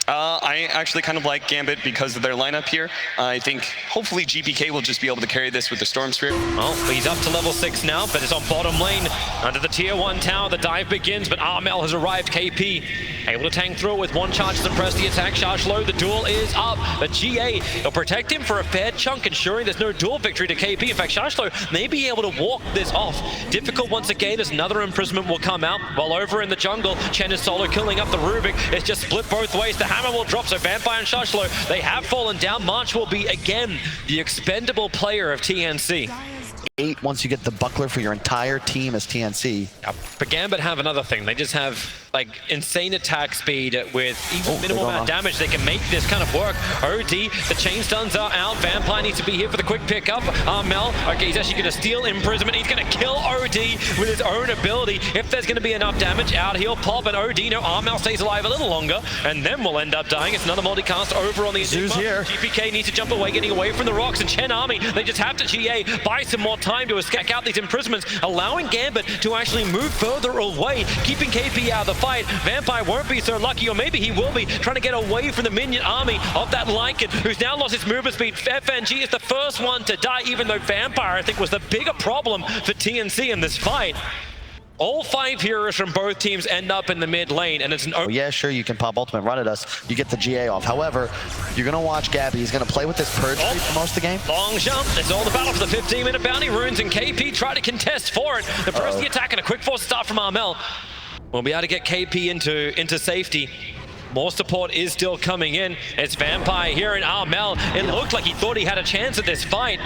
I actually kind of like GAMBIT because of their lineup here. I think hopefully GPK will just be able to carry this with the Storm Spirit. Well, he's up to level 6 now, but it's on bottom lane. Under the tier 1 tower, the dive begins, but Armel has arrived. KP able to tank through with one charge to press the attack. Shashlo, the duel is up, but GA will protect him for a fair chunk, ensuring there's no duel victory to KP. In fact, Shashlo may be able to walk this off. Difficult once again as another imprisonment will come out, while over in the jungle, Chen is solo killing up the Rubick. It's just split both ways. The hammer will drop, so Vampire and Shashlo, they have fallen down. March will be, again, the expendable player of TNC. 8 once you get the buckler for your entire team as TNC. But GAMBIT have another thing. They just have like insane attack speed with even minimal amount of damage. They can make this kind of work. OD, the chain stuns are out. Vampire needs to be here for the quick pickup. Armel, okay, he's actually going to steal imprisonment. He's going to kill OD with his own ability. If there's going to be enough damage out, he'll pop an OD. No, Armel stays alive a little longer, and then we'll end up dying. It's another multicast over on the Enigma. Here. GPK needs to jump away, getting away from the rocks, and Chen Army, they just have to GA buy some more time to escape out these imprisonments, allowing GAMBIT to actually move further away, keeping KP out of the fight. Vampire won't be so lucky, or maybe he will be, trying to get away from the minion army of that Lycan, who's now lost his movement speed. FNG is the first one to die, even though Vampire, I think, was the bigger problem for TNC in this fight. All 5 heroes from both teams end up in the mid lane, and it's an... Yeah, sure, you can pop ultimate run at us. You get the GA off. However, you're going to watch Gabby. He's going to play with this purge creep for most of the game. Long jump. It's all the battle for the 15-minute bounty runes, and KP try to contest for it. The first the attack and a quick force start from Armel. We'll be able to get KP into safety. More support is still coming in. It's Vampire here in Armel. It looked like he thought he had a chance at this fight.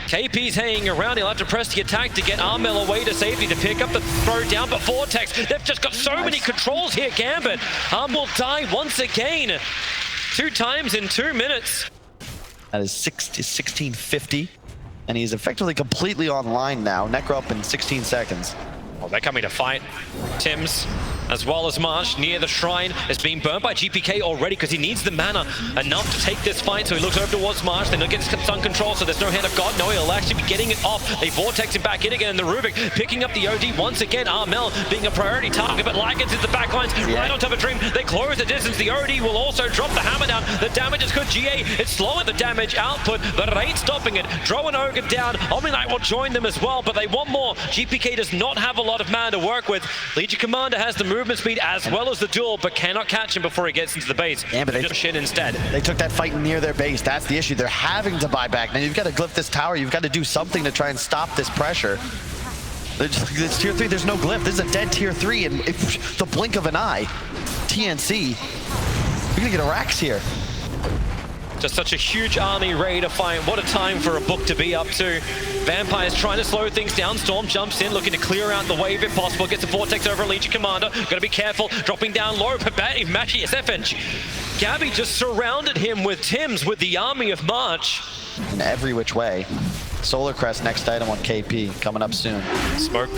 KP's hanging around. He'll have to press the attack to get Armel away to safety to pick up the throw down, but Vortex, they've just got so many controls here. GAMBIT will die once again. 2 times in 2 minutes. That is 1650, and he's effectively completely online now. Necro up in 16 seconds. Oh, they're coming to fight. Tims, as well as Marsh, near the shrine, is being burnt by GPK already because he needs the mana enough to take this fight. So he looks over towards Marsh. Then he'll get sun control, so there's no hand of God. No, he'll actually be getting it off. They vortex him back in again. And the Rubick picking up the OD once again. Armel being a priority target, but Lycan's in the back lines, right on top of Dream. They close the distance. The OD will also drop the hammer down. The damage is good. GA, it's slowing the damage output, but it ain't stopping it. Drow and Ogre down. Omniknight will join them as well, but they want more. GPK does not have a lot of mana to work with. Legion Commander has the movement speed as well as the duel, but cannot catch him before he gets into the base. Yeah, but they just shit instead. They took that fight near their base. That's the issue. They're having to buy back. Now you've got to glyph this tower. You've got to do something to try and stop this pressure. It's tier 3. There's no glyph. This is a dead tier 3 in the blink of an eye. TNC, you're gonna get a Rax here. Just such a huge army ready to fight. What a time for a book to be up to. Vampire's trying to slow things down. Storm jumps in, looking to clear out the wave if possible. Gets a Vortex over Legion Commander. Gotta be careful. Dropping down low. Magi is FNG. Gabby just surrounded him with Tims with the army of March. In every which way. Solar Crest, next item on KP, coming up soon. Smoke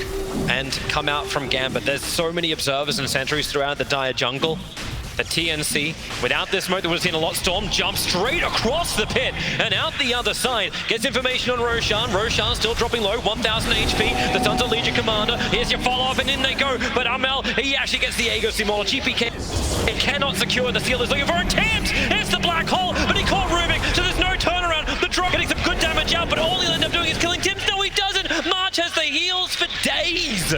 and come out from GAMBIT. There's so many observers and sentries throughout the dire jungle. The TNC, without this smoke, they would have seen a lot. Storm jumps straight across the pit and out the other side. Gets information on Roshan. Roshan still dropping low, 1000 HP. The Sons of Legion Commander. Here's your follow-up, and in they go. But Armel, he actually gets the Ego Simula. GPK cannot secure the seal. Is looking for a Tims. It's the black hole, but he caught Rubick, so there's no turnaround. The Drow getting some good damage out, but all he'll end up doing is killing Tims. No, he doesn't. March has the heals for days.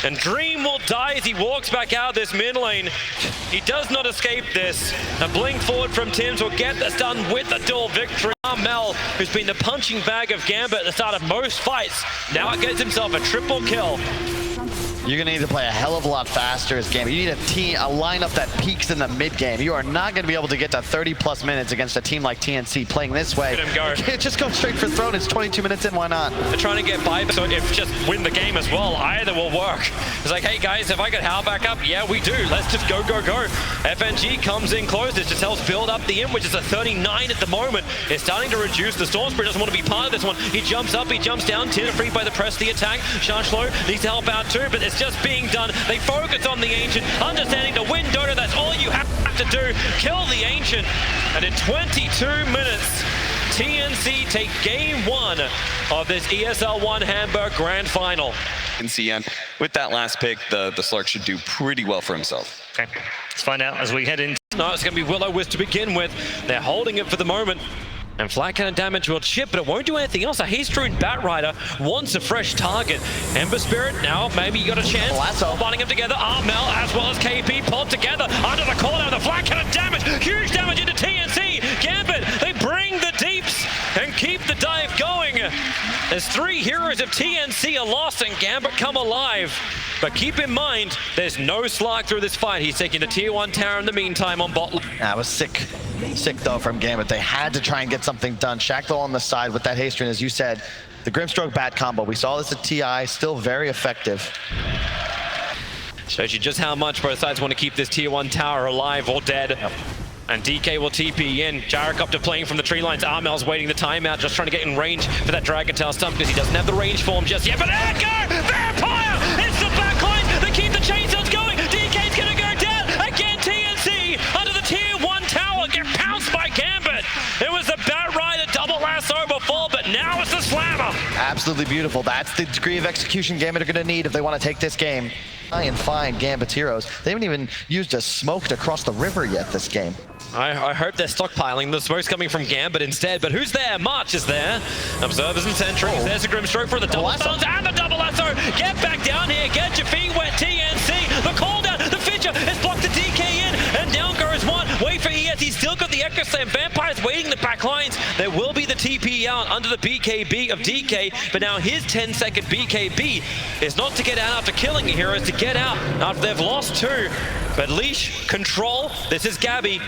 And Dream will die as he walks back out of this mid lane. He does not escape this. A blink forward from Tims will get this done with a duel victory. Armel, who's been the punching bag of GAMBIT at the start of most fights, now gets himself a triple kill. You're going to need to play a hell of a lot faster as game. You need a lineup that peaks in the mid game. You are not going to be able to get to 30+ minutes against a team like TNC playing this way. Let him go. You can't just go straight for throne. It's 22 minutes in. Why not? They're trying to get by, so if just win the game as well, either will work. It's like, hey guys, if I could howl back up, yeah, we do. Let's just go, go, go. FNG comes in close. This just helps build up the which is a 39 at the moment. It's starting to reduce. The Storm Spirit doesn't want to be part of this one. He jumps up, he jumps down. Tier free by the press, the attack. Shashlo needs to help out too, but it's just being done. They focus on the Ancient, understanding to win Dota, that's all you have to do. Kill the Ancient. And in 22 minutes, TNC take game 1 of this ESL 1 Hamburg Grand Final. You can see with that last pick, the Shlark should do pretty well for himself. Okay, let's find out as we head into No, it's going to be Will-O-Wisp to begin with. They're holding it for the moment. And flat cannon damage will chip, but it won't do anything else. A haste-runed Batrider wants a fresh target. Ember Spirit, now maybe you got a chance. Lasso. Bonding them together. Armel as well as KP pulled together under the corner. The flat cannon damage. Huge damage into TNC. GAMBIT, they bring the deeps and keep the dive going. As 3 heroes of TNC are lost and GAMBIT come alive. But keep in mind, there's no Shlark through this fight. He's taking the tier 1 tower in the meantime on bot. That was sick. Sick though from GAMBIT. They had to try and get something done. Shaq though on the side with that haste rune, as you said. The Grimstroke bat combo. We saw this at TI, still very effective. Shows you just how much both sides want to keep this tier 1 tower alive or dead. Yep. And DK will TP in. Gyrocopter playing from the tree lines. Armel's waiting the timeout, just trying to get in range for that Dragon Tail stun because he doesn't have the range for him just yet. But Echo! Vampire! It's the backline! They keep the chainsaws going! DK's gonna go down! Again, TNC under the tier 1 tower get pounced by GAMBIT! It was the Batrider double lasso before, but now it's the slammer! Absolutely beautiful. That's the degree of execution GAMBIT are going to need if they want to take this game. Try and find GAMBIT's heroes. They haven't even used a smoke to cross the river yet this game. I hope they're stockpiling. The smoke's coming from GAMBIT instead, but who's there? March is there. Observers and sentries. Oh. There's a Grimstroke for the double stuns and the double lasso. Get back down here. Get your feet wet, TNC. The call down. The Fidger has blocked the DK in, and down goes one. Wait for ES. He's still got the Echo Slam. Vampire's waiting the back lines. There will be the TP out under the BKB of DK, but now his 10-second BKB is not to get out after killing a hero, it's to get out after they've lost 2. But Leash, control, this is Gabby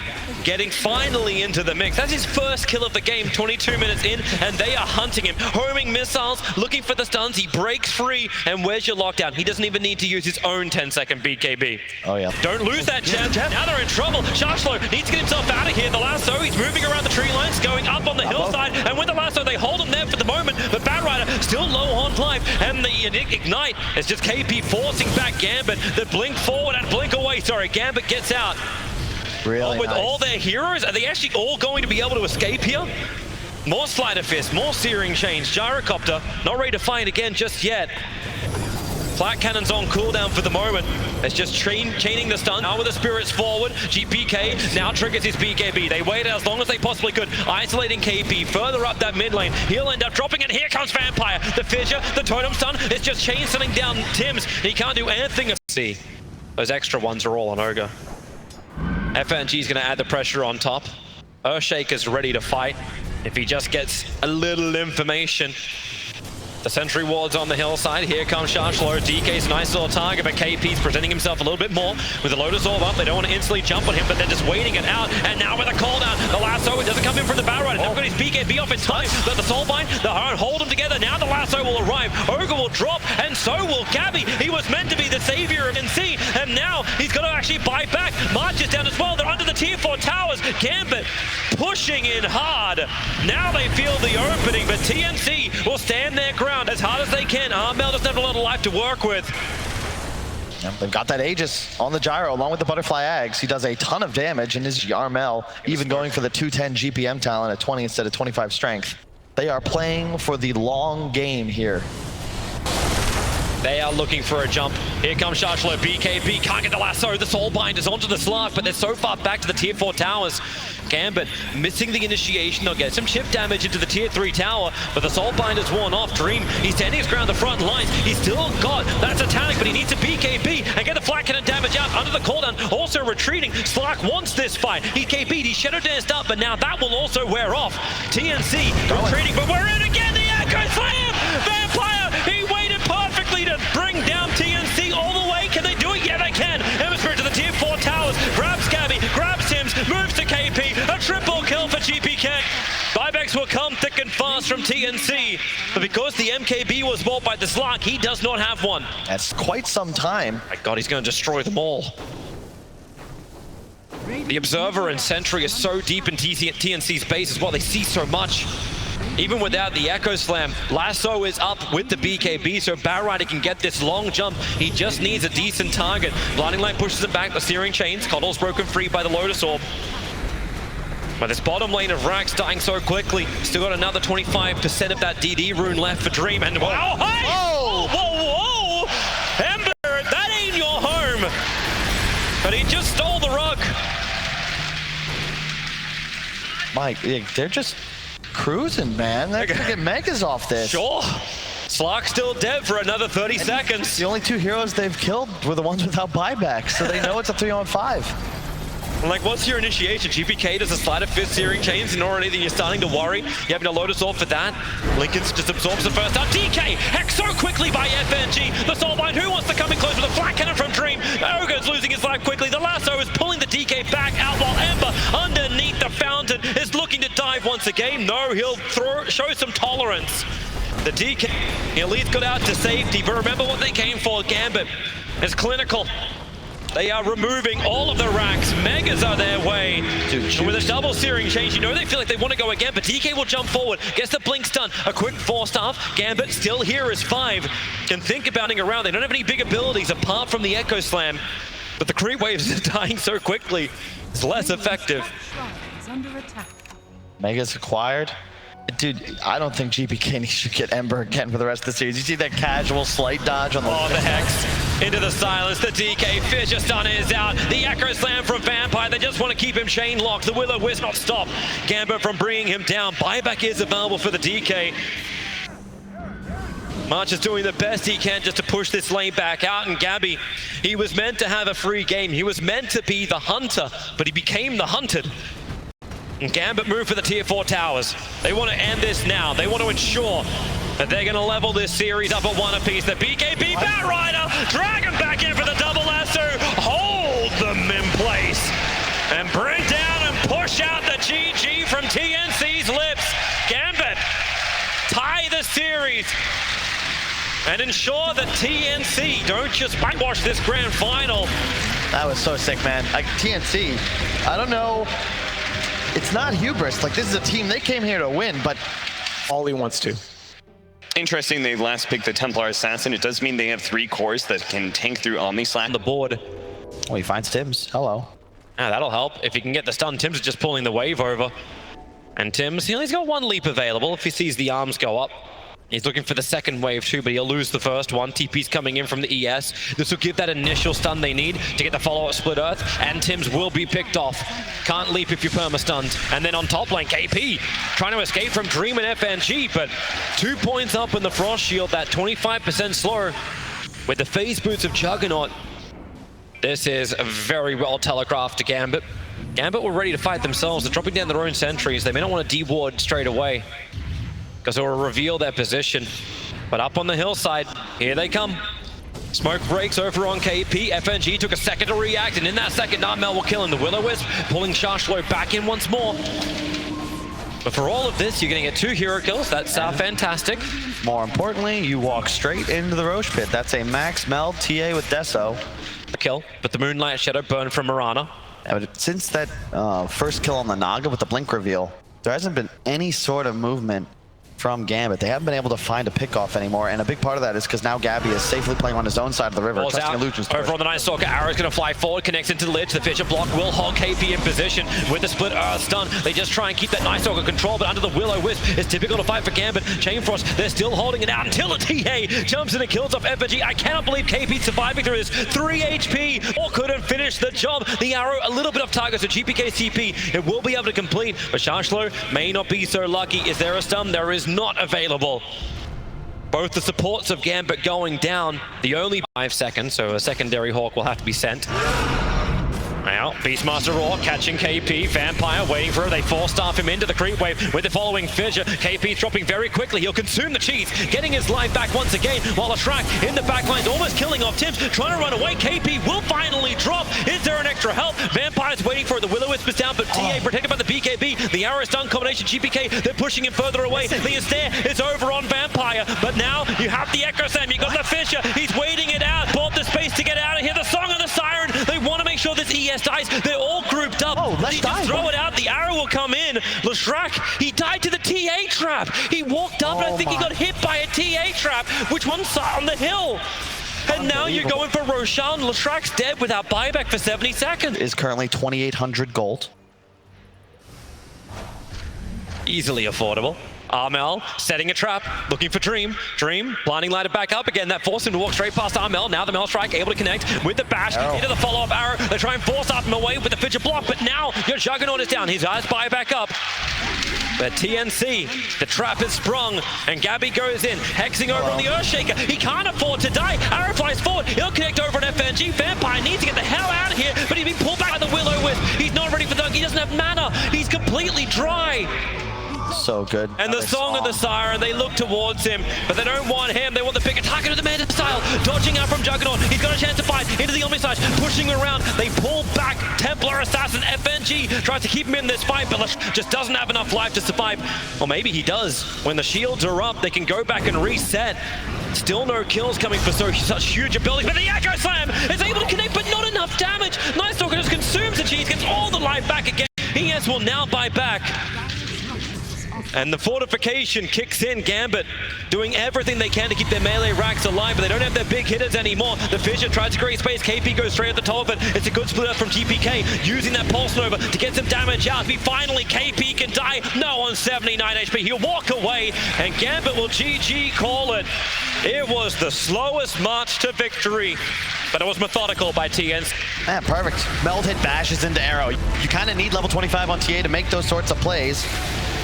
getting finally into the mix. That's his first kill of the game, 22 minutes in, and they are hunting him. Homing missiles, looking for the stuns, he breaks free, and where's your lockdown? He doesn't even need to use his own 10-second BKB. Oh yeah. Don't lose that, Chen. Now they're in trouble. Sharshlo needs to get himself out of here. The lasso, he's moving around the tree lines, going up on the hillside, and with the lasso, they hold him there for the moment, but Batrider still low on life, and the Ignite is just KP forcing back GAMBIT. The blink forward and blink away. Sorry, GAMBIT gets out. Really with nice. all their heroes, are they actually all going to be able to escape here? More Slider Fist, more Searing Chains, Gyrocopter, not ready to fight again just yet. Flat Cannon's on cooldown for the moment. It's just chaining the stun. Now with the spirits forward, GPK now triggers his BKB. They waited as long as they possibly could, isolating KP further up that mid lane. He'll end up dropping, and here comes Vampire. The Fissure, the Totem Stun, is just chain stunning down Tims. He can't do anything. See, those extra ones are all on Ogre. FNG's gonna add the pressure on top. Earthshaker's ready to fight if he just gets a little information. The sentry ward's on the hillside. Here comes Sharshlo. DK's a nice little target, but KP's presenting himself a little bit more with the Lotus Orb up. They don't want to instantly jump on him, but they're just waiting it out. And now with a call down, the lasso, it doesn't come in from the Batrider. They've got his BKB off in time, but the Soulbind, the hold them together. Now the lasso will arrive. Ogre will drop, and so will Gabby. He was meant to be the savior of NC, and now he's got to actually buy back. March is down as well. They're under the tier 4 towers. GAMBIT pushing in hard. Now they feel the opening, but TNC will stand their ground as hard as they can. Armel doesn't have a lot of life to work with. Yeah, they've got that Aegis on the gyro along with the Butterfly Ags. He does a ton of damage, and his Armel even going for the 210 GPM talent at 20 instead of 25 strength. They are playing for the long game here. They are looking for a jump. Here comes Sharshlo. BKB can't get the lasso. The Soulbind is onto the Shlark, but they're so far back to the tier 4 towers. GAMBIT missing the initiation. They'll get some chip damage into the tier 3 tower, but the Soulbind is worn off. Dream, he's standing his ground the front lines. He's still got that Satanic, but he needs a BKB and get the flat cannon damage out under the cooldown. Also retreating. Shlark wants this fight. He KB'd, he shadow danced up, but now that will also wear off. TNC retreating, but we're in again. The Echo Slam! Vampire, he waited perfectly to bring down TNC all the way. Can they do it? Yeah, they can. Ember Spirit to the tier 4 towers. Grabs Gabby, grabs Sims, moves to KP. A triple kill for GPK. Buybacks will come thick and fast from TNC. But because the MKB was bought by the Shlark, he does not have one. That's quite some time. My God, he's going to destroy them all. The Observer and Sentry are so deep in TNC's base as well. They see so much. Even without the Echo Slam, Lasso is up with the BKB, so Batrider can get this long jump. He just needs a decent target. Blinding Light pushes him back, the Searing Chains. Coddle's broken free by the Lotus Orb. But this bottom lane of Rax dying so quickly. Still got another 25% of that DD rune left for Dream. And wow, hey! Whoa! Whoa, whoa! Ember, that ain't your home! But he just stole the rug. Mike, they're just cruising, man. They're gonna get megas off this. Sure. Shlark's still dead for another 30 seconds. The only two heroes they've killed were the ones without buyback, so they know it's a 3-on-5. Like, what's your initiation? GPK does a sleight of fist searing chains, and already you're starting to worry. You're having to load us off for that. Lycan just absorbs the first up. DK hacked so quickly by FNG. The Soulbind, who wants to come in close with a flat cannon from Dream? Ogre's losing his life quickly. The lasso is pulling the DK back out while Ember underneath the fountain is looking to dive once again. No, he'll show some tolerance. The DK, he at least got out to safety, but remember what they came for. GAMBIT is clinical. They are removing all of the racks. Megas are their way. And with a double searing change, you know they feel like they want to go again, but DK will jump forward, gets the blink stun, a quick 4-staff. GAMBIT still here as 5. Can think about it around. They don't have any big abilities apart from the Echo Slam, but the creep waves are dying so quickly. It's less effective. Megas acquired. Dude, I don't think GPK should get Ember again for the rest of the series. You see that casual slight dodge on the... Oh, the Hex into the silence. The DK Fisher stun is out. The Echo Slam from Vampire. They just want to keep him chain locked. The Will-O-Wisp not stop GAMBIT from bringing him down. Buyback is available for the DK. March is doing the best he can just to push this lane back out, and Gabby, he was meant to have a free game. He was meant to be the hunter, but he became the hunted. And GAMBIT move for the tier 4 towers. They want to end this now. They want to ensure that they're going to level this series up at 1 apiece. The BKB Batrider, drag him back in for the double lasso, hold them in place, and bring down and push out the GG from TNC's lips. GAMBIT tie the series and ensure that TNC don't just whitewash this grand final. That was so sick, man. Like, TNC, I don't know. It's not hubris. Like, this is a team, they came here to win, but all he wants to. Interesting, they last picked the Templar Assassin. It does mean they have 3 cores that can tank through Omniknight. On the board. Oh, he finds Tims. Hello. Ah, that'll help. If he can get the stun, Tims is just pulling the wave over. And Tims, he's got 1 leap available. If he sees the arms go up, he's looking for the second wave too, but he'll lose the first one. TP's coming in from the ES. This will give that initial stun they need to get the follow-up Split Earth, and Tims will be picked off. Can't leap if you're perma-stunned. And then on top lane, KP trying to escape from Dream and FNG, but 2 points up in the Frost Shield, that 25% slow. With the phase boots of Juggernaut, this is very well telegraphed to GAMBIT. GAMBIT were ready to fight themselves. They're dropping down their own sentries. They may not want to deward straight away, because it will reveal their position. But up on the hillside, here they come. Smoke breaks over on KP. FNG took a second to react, and in that second, Narmel will kill him. The Will-O-Wisp pulling Shashlo back in once more. But for all of this, you're going to get 2 hero kills. That's fantastic. More importantly, you walk straight into the Roche Pit. That's a max meld TA with Deso. A kill, but the Moonlight Shadow burn from Mirana. Yeah, but since that first kill on the Naga with the blink reveal, there hasn't been any sort of movement from GAMBIT. They haven't been able to find a pick-off anymore, and a big part of that is because now Gabby is safely playing on his own side of the river, Balls trusting out. illusions. Over on the Night Stalker, Arrow's going to fly forward, connects into the Lich. The Fisher block will hold KP in position with the Split Earth stun. They just try and keep that Night Stalker control, but under the Will-O-Wisp, it's typical to fight for GAMBIT. Chainfrost, they're still holding it out until the TA jumps in and kills off FNG. I cannot believe KP surviving through his 3 HP, or couldn't finish the job. The Arrow, a little bit of target, so GPK CP, it will be able to complete, but Shashlo may not be so lucky. Is there a stun? There is not available. Both the supports of GAMBIT going down, the only 5 seconds, so a secondary Hawk will have to be sent. Now, Beastmaster Raw catching KP, Vampire waiting for her. They 4-staff him into the creep wave with the following fissure. KP dropping very quickly. He'll consume the cheese, getting his life back once again, while Leshrac in the back lines almost killing off Tims, trying to run away. KP will finally drop. Is there an extra help? Vampire's waiting for it. The Will-O-Wisp is down, but TA protected by the BKB. The arrow stun combination, GPK, they're pushing him further away. The stare is over on Vampire, but now you have the Echo Slam. You got the Fisher. He's waiting it out. Bought the space to get out of here. The Song of the Siren. They want to make sure this ES dies. They're all grouped up. Oh, let's just throw it out. The arrow will come in. Leshrac, he died to the TA trap. He walked up, and I think he got hit by a TA trap, which one sat on the hill. And now you're going for Roshan. Leshrac's dead without buyback for 70 seconds. Is currently 2,800 gold. Easily affordable. Armel setting a trap, looking for Dream. Dream, blinding lighted back up again. That forced him to walk straight past Armel. Now the Leshrac able to connect with the bash into the follow-up arrow. They try and force up him away with the fidget block, but now your Juggernaut is down. His eyes buy back up. But TNC, the trap is sprung, and Gabby goes in, hexing over on the Earthshaker. He can't afford to die. Arrow flies forward. He'll connect over an FNG. Vampire needs to get the hell out of here, but he's been pulled back by the Will-O-Wisp. He's not ready for dunk. He doesn't have mana. He's completely dry. So good. And the Song of the Siren, they look towards him, but they don't want him. They want the bigger target of the Manta style. Dodging out from Juggernaut. He's got a chance to fight into the Omniknight, pushing around. They pull back. Templar Assassin FNG tries to keep him in this fight, but just doesn't have enough life to survive. Or maybe he does. When the shields are up, they can go back and reset. Still no kills coming for such huge ability, but the Echo Slam is able to connect, but not enough damage. Stalker just consumes the cheese, gets all the life back again. ES will now buy back. And the fortification kicks in. GAMBIT doing everything they can to keep their melee racks alive, but they don't have their big hitters anymore. The Fissure tries to create space. KP goes straight at the top of it. It's a good split up from GPK, using that Pulse Nova to get some damage out. Finally, KP can die. No, on 79 HP. He'll walk away, and GAMBIT will GG call it. It was the slowest march to victory, but it was methodical by TNC. Yeah, perfect. Meld hit bashes into arrow. You kind of need level 25 on TA to make those sorts of plays.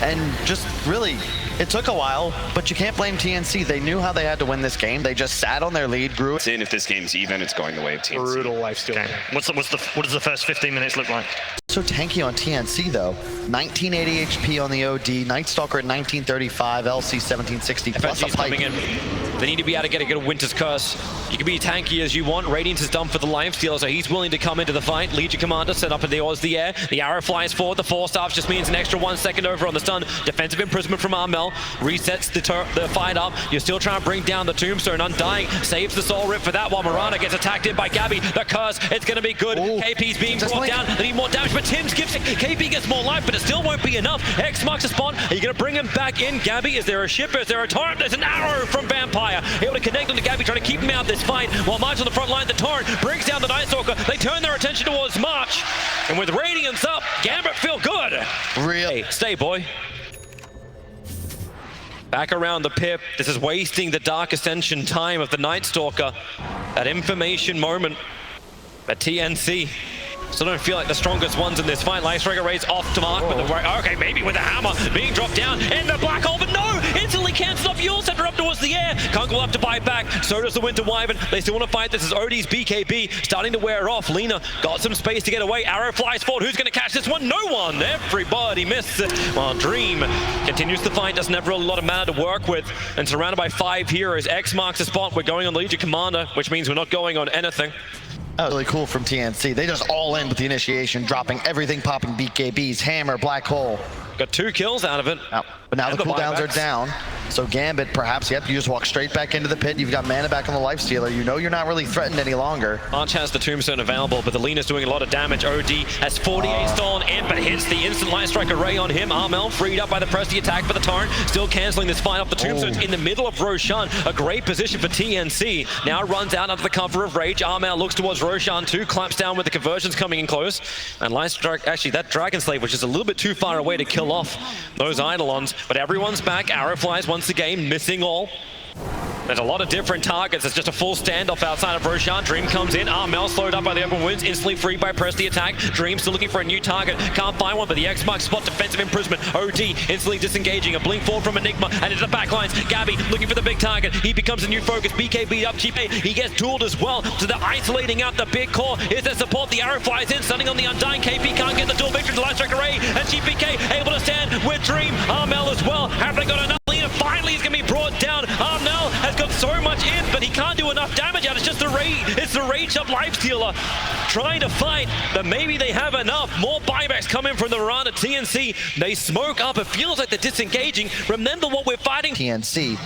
And just really, it took a while, but you can't blame TNC. They knew how they had to win this game. They just sat on their lead, grew it. If this game's even, it's going the way of TNC. Brutal lifesteal. Okay. What does the first 15 minutes look like? So tanky on TNC though. 1980 HP on the OD, Night Stalker at 1935, LC 1760 plus a FNG's coming in. They need to be able to get a Winter's Curse. You can be tanky as you want. Radiance is done for the lifesteal, so he's willing to come into the fight. Legion Commander set up in the air. The arrow flies forward. The Force Staff just means an extra 1 second over on the stun. Defensive imprisonment from Armel resets the fight up. You're still trying to bring down the Tombstone. Undying saves the Soul Rip for that while Mirana gets attacked in by Gabby. The Curse, it's going to be good. Ooh. KP's being brought down. They need more damage, but Tim skips it. KP gets more life, but it still won't be enough. X marks the spawn. Are you going to bring him back in, Gabby? Is there a ship? Is there a torrent? There's an arrow from Vampire. Able to connect on to Gabby, trying to keep him out of this fight. While March on the front line, the torrent brings down the Night Stalker. They turn their attention towards March. And with Radiance up, GAMBIT feel good. Really? Hey, stay, boy. Back around the pip. This is wasting the Dark Ascension time of the Night Stalker. That information moment. But TNC still don't feel like the strongest ones in this fight. Leshrac raised off to mark, but okay, maybe with a hammer being dropped down in the black hole, but no! Instantly cancels off Yule, sent her up towards the air. Kunk will have to buy back. So does the Winter Wyvern. They still want to fight. This is OD's BKB starting to wear off. Lina got some space to get away. Arrow flies forward. Who's going to catch this one? No one. Everybody missed it. While Dream continues to fight, doesn't have really a lot of mana to work with, and surrounded by 5 heroes. X marks the spot. We're going on Legion Commander, which means we're not going on anything. That was really cool from TNC. They just all in with the initiation, dropping everything, popping BKBs, hammer, black hole. Got 2 kills out of it. But now the cooldowns are down. So GAMBIT, perhaps, yep, you just walk straight back into the pit. You've got mana back on the Lifestealer. You know you're not really threatened any longer. March has the Tombstone available, but the Lina's doing a lot of damage. OD has 48 stolen in, but hits the instant Light Strike array on him. Armel freed up by the Presti attack for the Torrent, still canceling this fight off. The Tombstone's in the middle of Roshan. A great position for TNC. Now runs out under the cover of Rage. Armel looks towards Roshan too, clamps down with the conversions coming in close. And Light Strike, actually that Dragon Slave was just a little bit too far away to kill off those Eidolons, but everyone's back. Arrow flies once again, missing all. There's a lot of different targets. It's just a full standoff outside of Roshan. Dream comes in. Armel slowed up by the open wounds, instantly freed by Presti attack. Dream still looking for a new target. Can't find one, but the X marks spot defensive imprisonment. OD instantly disengaging. A blink forward from Enigma and into the back lines. Gabby looking for the big target. He becomes a new focus. BKB up. GP, he gets dueled as well. So they're isolating out the big core. Is there support? The arrow flies in, stunning on the Undying. KP can't get the duel victory. The Light Strike array. And GPK able to stand with Dream. Armel as well. Have they got enough? Lina finally is going to be brought down. Armel has got so much in, but he can't do enough damage out. It's just the rage. It's the rage up Lifestealer trying to fight, but maybe they have enough. More buybacks coming from the Mirana. TNC, they smoke up. It feels like they're disengaging. Remember what we're fighting. TNC,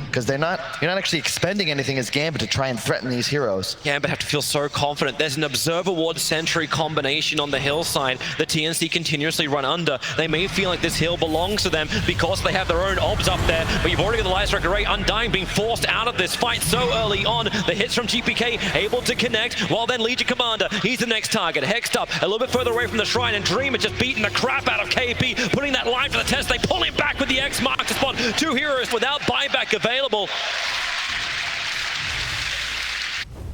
because you're not actually expending anything as GAMBIT to try and threaten these heroes. GAMBIT have to feel so confident. There's an Observer Ward Sentry combination on the hillside. The TNC continuously run under. They may feel like this hill belongs to them because they have their own obs up there, but you've already got the Light Strike array. Undying being forced out of this fight so early on. The hits from GPK able to connect, while then Legion Commander, he's the next target. Hexed up a little bit further away from the shrine, and Dream is just beating the crap out of KP, putting that line for the test. They pull him back with the X mark to spot. Two heroes without buyback available.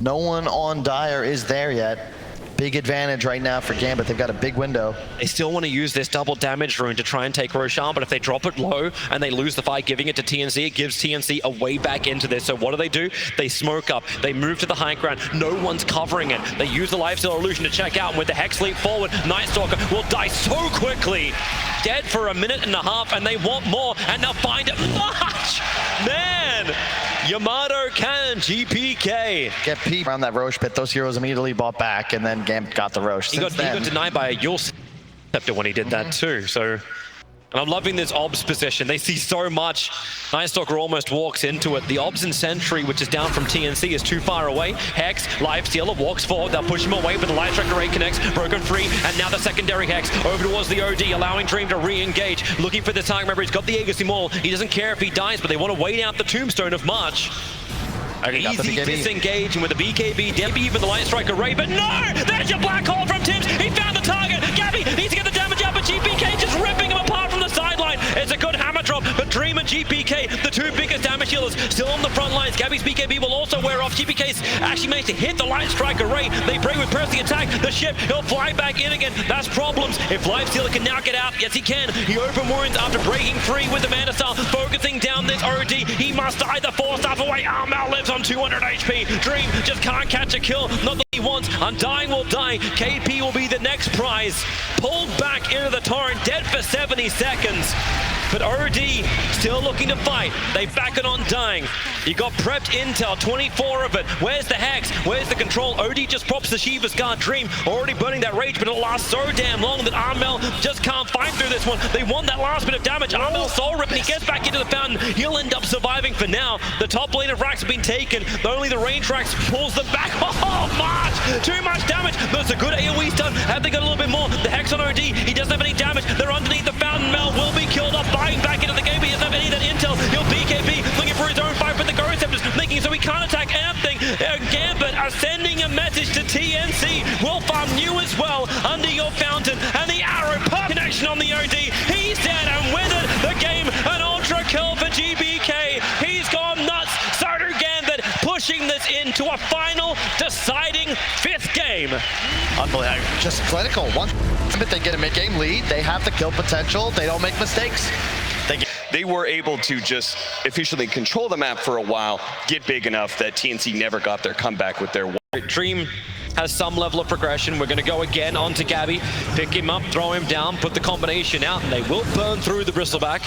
No one on Dire is there yet. Big advantage right now for Gambit. They've got a big window. They still want to use this double damage rune to try and take Roshan, but if they drop it low and they lose the fight, giving it to TNC, it gives TNC a way back into this. So what do? They smoke up. They move to the high ground. No one's covering it. They use the lifesteal illusion to check out, and with the Hex leap forward, Night Stalker will die so quickly. Dead for a minute and a half, and they want more, and they'll find it much. Man! Yamato can GPK. Get peep around that Roche pit. Those heroes immediately bought back, and then Gambit got the Roche. He got denied by a Yule Scepter when he did that too, so... And I'm loving this Obs position. They see so much. Night Stalker almost walks into it. The Obs and Sentry, which is down from TNC, is too far away. Hex, Lifestealer walks forward. They'll push him away, but the Leshrac array connects. Broken free, and now the secondary Hex over towards the OD, allowing Dream to re-engage. Looking for the target. Remember, he's got the Aegis Maul. He doesn't care if he dies, but they want to wait out the Tombstone of March. Easy disengaging with the BKB, maybe even the Light Strike array, but no! There's your black hole from Tims! He found the target! Gabby needs to get the damage out, but GPK just ripping him apart from the sideline! It's a good hammer drop, but Dream and GPK, the two biggest damage healers, still on the front lines. Gabby's BKB will also wear off. GPK's actually managed to hit the Light Strike array. They break with press the attack. The ship, he'll fly back in again. That's problems. If Lifestealer can now get out, yes he can. He open wounds after breaking free with the Mana Style, focusing down this OD. He must die the 4-staff away. Armel lives on 200 HP. Dream just can't catch a kill. Not that he wants. Undying will die. KP will be the next prize. Pulled back into the torrent, dead for 70 seconds. But OD still looking to fight. They back it on Undying. You got prepped intel, 24 of it. Where's the Hex? Where's the control? OD just props the Shiva's Guard. Dream already burning that rage, but it'll last so damn long that Armel just can't fight through this one. They want that last bit of damage. Armel soul rip, and he gets back into the fountain. He'll end up surviving for now. The top lane of racks have been taken. Only the range racks pulls them back. Oh, March! Too much damage. But it's a good AoE stun. Have they got a little bit more? The Hex on OD. He doesn't have any damage. They're underneath the fountain. Mel will be killed off. Buying back into the game. He doesn't have any of that intel. He'll BKB looking for his own fight, but the Gyrocopter's making it so he can't attack anything. Gambit are sending a message to TNC. We'll farm you as well under your fountain. And the arrow pop connection on the OD. He's dead, and with it, the game, an ultra kill for GBK. He's gone nuts. Starter Gambit pushing this into a final deciding 5th game. Unbelievable. Just clinical. Once they get a mid-game lead, they have the kill potential. They don't make mistakes. They were able to just efficiently control the map for a while, get big enough that TNC never got their comeback with their... Dream has some level of progression. We're going to go again onto Gabby, pick him up, throw him down, put the combination out, and they will burn through the Bristleback.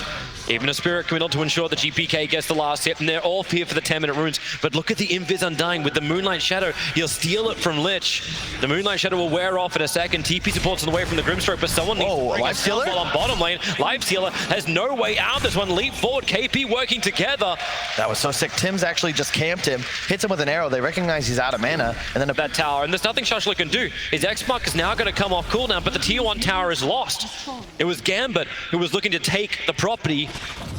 Even a Spirit Committal to ensure that GPK gets the last hit, and they're all here for the 10-minute runes. But look at the Invis Undying with the Moonlight Shadow. He'll steal it from Lich. The Moonlight Shadow will wear off in a second. TP supports on the way from the Grimstroke, but someone needs to bring himself while on bottom lane. Lifestealer has no way out of this one. Leap forward, KP working together. That was so sick. Tim's actually just camped him, hits him with an arrow. They recognize he's out of mana, and then that tower. And there's nothing Shlark can do. His X-Mark is now going to come off cooldown, but the tier 1 tower is lost. It was Gambit who was looking to take the property,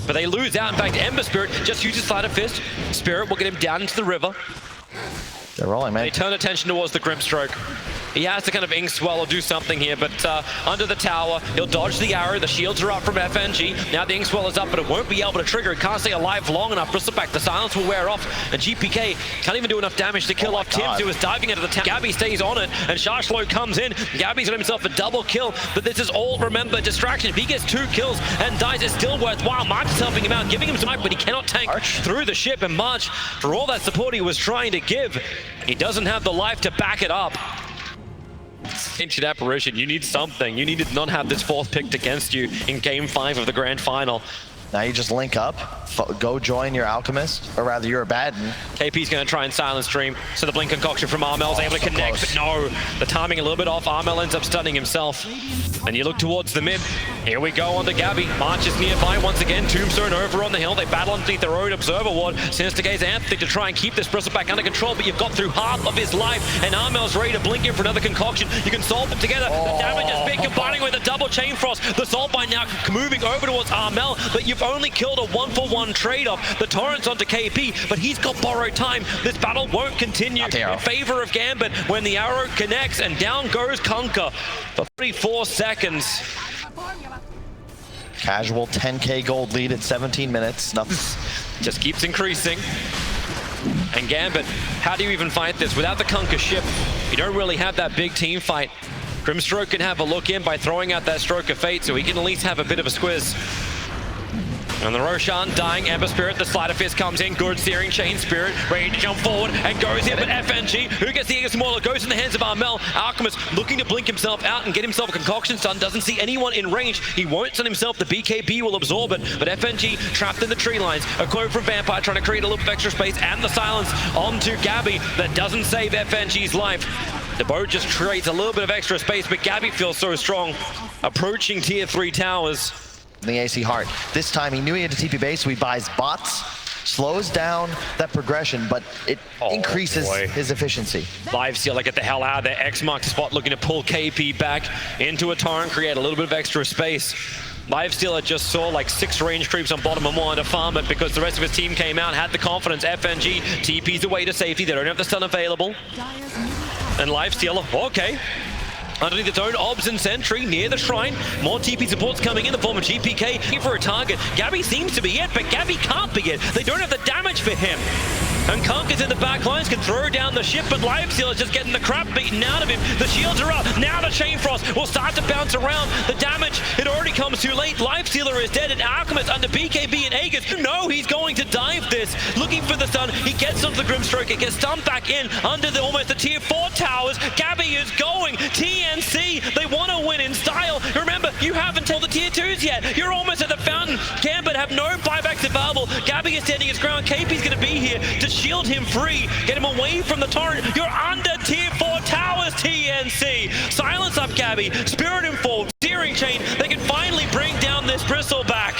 but they lose out. In fact, Ember Spirit just uses Sleight of Fist. Spirit will get him down into the river. They're rolling, man. They turn attention towards the Grimstroke. He has to kind of ink swell or do something here, but under the tower, he'll dodge the arrow. The shields are up from FNG. Now the ink swell is up, but it won't be able to trigger. It can't stay alive long enough. Bristleback, the silence will wear off, and GPK can't even do enough damage to kill off Tims, who is diving into the tower. Gabby stays on it, and Shlark comes in. Gabby's got himself a double kill, but this is all, remember, distraction. If he gets 2 kills and dies, it's still worthwhile. March is helping him out, giving him some life, but he cannot tank through the ship, and March, for all that support he was trying to give, he doesn't have the life to back it up. Ancient Apparition, you need something. You need to not have this 4th picked against you in Game 5 of the Grand Final. Now you just link up, go join your Alchemist, or rather your Abaddon. KP's going to try and silence Dream, so the Blink Concoction from Armel's able to connect, but no, the timing a little bit off. Armel ends up stunning himself. And you look towards the mid. Here we go on to Gabby. March is nearby once again. Tombstone over on the hill. They battle underneath their own Observer Ward. Sinister Gaze Anthony to try and keep this Bristleback under control, but you've got through half of his life, and Armel's ready to blink in for another concoction. You can solve it together. The damage is big, combining with a double Chain Frost. The Soulbind now moving over towards Armel, but you've only killed a 1-for-1 trade-off. The Torrent's onto KP, but he's got borrowed time. This battle won't continue in favor of Gambit when the arrow connects, and down goes Kunkka for 34 seconds. Casual 10K gold lead at 17 minutes. Nothing. Just keeps increasing. And Gambit, how do you even fight this? Without the Kunkka ship, you don't really have that big team fight. Grimstroke can have a look in by throwing out that Stroke of Fate, so he can at least have a bit of a squiz. And the Roshan dying, Ember Spirit, the Slider Fist comes in, good Searing Chain Spirit, ready to jump forward and goes in, but FNG, who gets the Aegis Mauler, goes in the hands of Armel. Alchemist looking to blink himself out and get himself a concoction stun, doesn't see anyone in range, he won't stun himself, the BKB will absorb it, but FNG trapped in the tree lines, a quote from Vampire trying to create a little bit of extra space, and the silence onto Gabby that doesn't save FNG's life. The boat just creates a little bit of extra space, but Gabby feels so strong, approaching tier 3 towers. The AC Heart. This time he knew he had to TP base, so he buys bots, slows down that progression, but it increases his efficiency. Lifestealer get the hell out of there. X marks the spot, looking to pull KP back into a torrent, create a little bit of extra space. Lifestealer just saw like 6 range creeps on bottom and wanted to farm it because the rest of his team came out, had the confidence. FNG TP's away to safety, they don't have the stun available. And Lifestealer, okay. Underneath its own Obs and Sentry near the shrine. More TP supports coming in the form of GPK for a target. Gabby seems to be it, but Gabby can't be it. They don't have the damage for him. And Kunkka's in the back lines, can throw down the ship, but Lifestealer's just getting the crap beaten out of him. The shields are up. Now the Chain Frost will start to bounce around. The damage, it already comes too late. Lifestealer is dead, and Alchemist under BKB and Aegis. No, he's going to dive this. Looking for the stun. He gets onto the Grimstroke. It gets stunned back in under the almost the tier 4 towers. Gabby is going. TNC, they want to win in style. Remember, you haven't told the tier 2s yet. You're almost at the fountain. Gambit have no buybacks available. Gabby is standing his ground. KP's going to be here to shield him free, get him away from the torrent. You're under tier 4 towers, TNC. Silence up Gabby, spirit him forward, Searing Chain. They can finally bring down this Bristleback.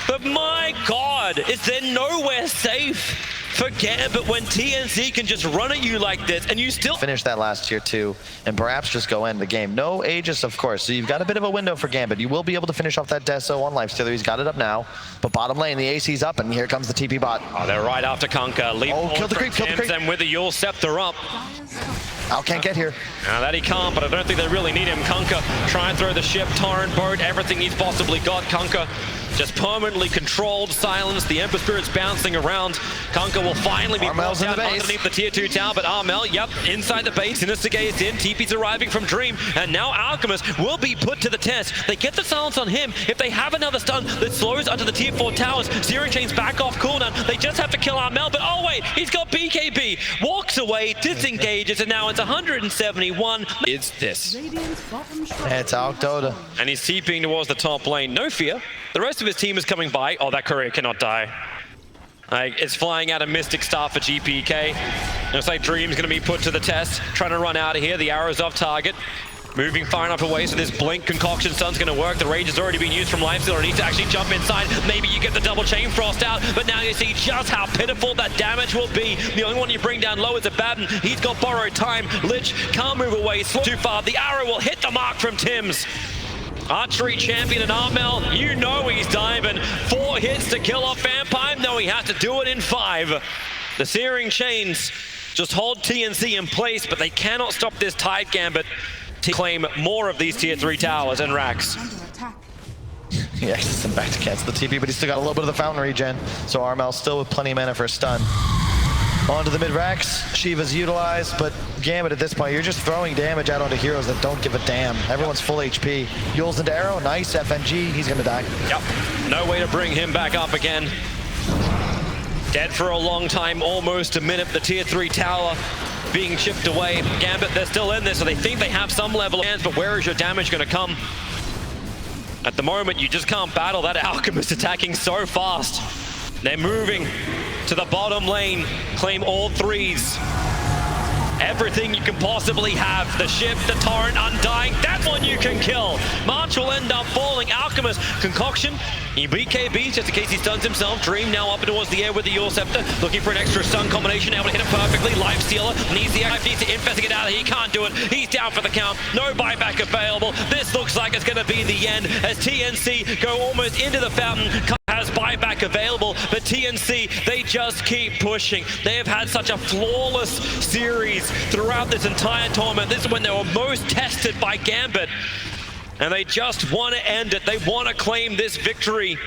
But my God, is there nowhere safe for Gambit when TNC can just run at you like this and you still finish that last tier 2 and perhaps just go end the game. No Aegis, of course, so you've got a bit of a window for Gambit. You will be able to finish off that Deso on Lifestealer. He's got it up now, but bottom lane, the AC's up, and here comes the TP bot. Oh, they're right after Kunkka. Kill the creep, kill the creep. And with the Yule Scepter up. Al can't get here. Now that he can't, but I don't think they really need him. Kunkka try and throw the ship, torrent, boat, everything he's possibly got. Kunkka just permanently controlled, silenced. The Ember Spirit's bouncing around. Kunkka will finally be brought down underneath the tier 2 tower, but Armel, yep, inside the base. Inistigate is in. TP's arriving from Dream, and now Alchemist will be put to the test. They get the silence on him. If they have another stun that slows under the tier 4 towers, Searing Chain's back off cooldown. They just have to kill Armel, but oh wait, he's got BKB. Walks away, disengages, and now it's 171. It's this. It's out Dota. And he's TPing towards the top lane. No fear. The rest of his team is coming by. Oh, that courier cannot die. It's flying out a Mystic Star for GPK. Looks like Dream's going to be put to the test. Trying to run out of here. The arrow's off target. Moving far enough away, so this Blink Concoction Stun's going to work. The Rage has already been used from Lifestealer. Needs to actually jump inside. Maybe you get the double Chain Frost out, but now you see just how pitiful that damage will be. The only one you bring down low is a Baden. He's got borrowed time. Lich can't move away. Too far. The arrow will hit the mark from Tim's. Archery champion and Armel, you know he's diving. 4 hits to kill off Vampire. No, he has to do it in 5. The Searing Chains just hold TNC in place, but they cannot stop this Tide Gambit to claim more of these tier 3 towers and racks. Yeah, he's sent back to cancel the TP, but he's still got a little bit of the fountain regen, so Armel still with plenty of mana for a stun. Onto the mid-racks, Shiva's utilized, but Gambit at this point, you're just throwing damage out onto heroes that don't give a damn. Everyone's full HP. Yule's into arrow, nice, FNG, he's gonna die. Yep, no way to bring him back up again. Dead for a long time, almost a minute. The tier 3 tower being chipped away. Gambit, they're still in there, so they think they have some level of hands, but where is your damage gonna come? At the moment, you just can't battle that Alchemist attacking so fast. They're moving to the bottom lane, claim all 3s. Everything you can possibly have. The ship, the torrent, Undying, that's one you can kill. March will end up falling. Alchemist, Concoction, he BKB just in case he stuns himself. Dream now up towards the air with the Yule Scepter, looking for an extra stun combination, able to hit him perfectly. Lifestealer needs the F, needs to investigate out of here. He can't do it. He's down for the count. No buyback available. This looks like it's going to be the end as TNC go almost into the fountain. Has buyback available, but TNC, they just keep pushing. They have had such a flawless series throughout this entire tournament. This is when they were most tested by Gambit. and they just want to end it. They want to claim this victory.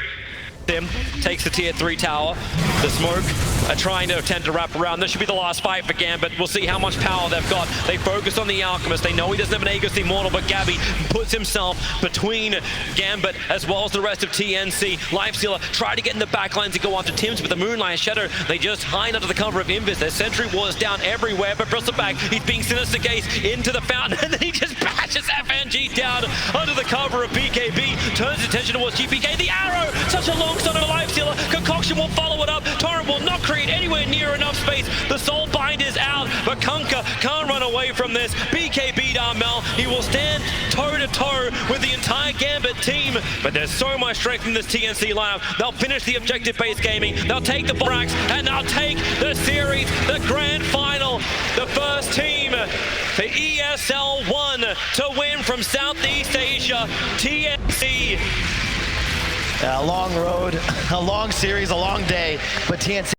Tim takes the tier 3 tower. The smoke are trying to attempt to wrap around. This should be the last fight for Gambit. We'll see how much power they've got. They focus on the Alchemist. They know he doesn't have an Aegis Immortal, but Gabby puts himself between Gambit as well as the rest of TNC. Lifestealer try to get in the backlines to go after Tim's, but the Moonlight Shadow, they just hide under the cover of Invis. Their Sentry Wars down everywhere, but Bristleback, he's being Sinister Gaze into the fountain, and then he just bashes FNG down under the cover of BKB, turns his attention towards GPK. The arrow, such a long son of a Lifestealer. Concoction will follow it up. Torrent will not create anywhere near enough space. The Soulbind is out, but Kunkka can't run away from this. BKB Darmel, he will stand toe-to-toe with the entire Gambit team, but there's so much strength in this TNC lineup. They'll finish the objective-based gaming, they'll take the Brax, and they'll take the series, the grand final. The first team for ESL 1 to win from Southeast Asia, TNC. A long road, a long series, a long day, but TNC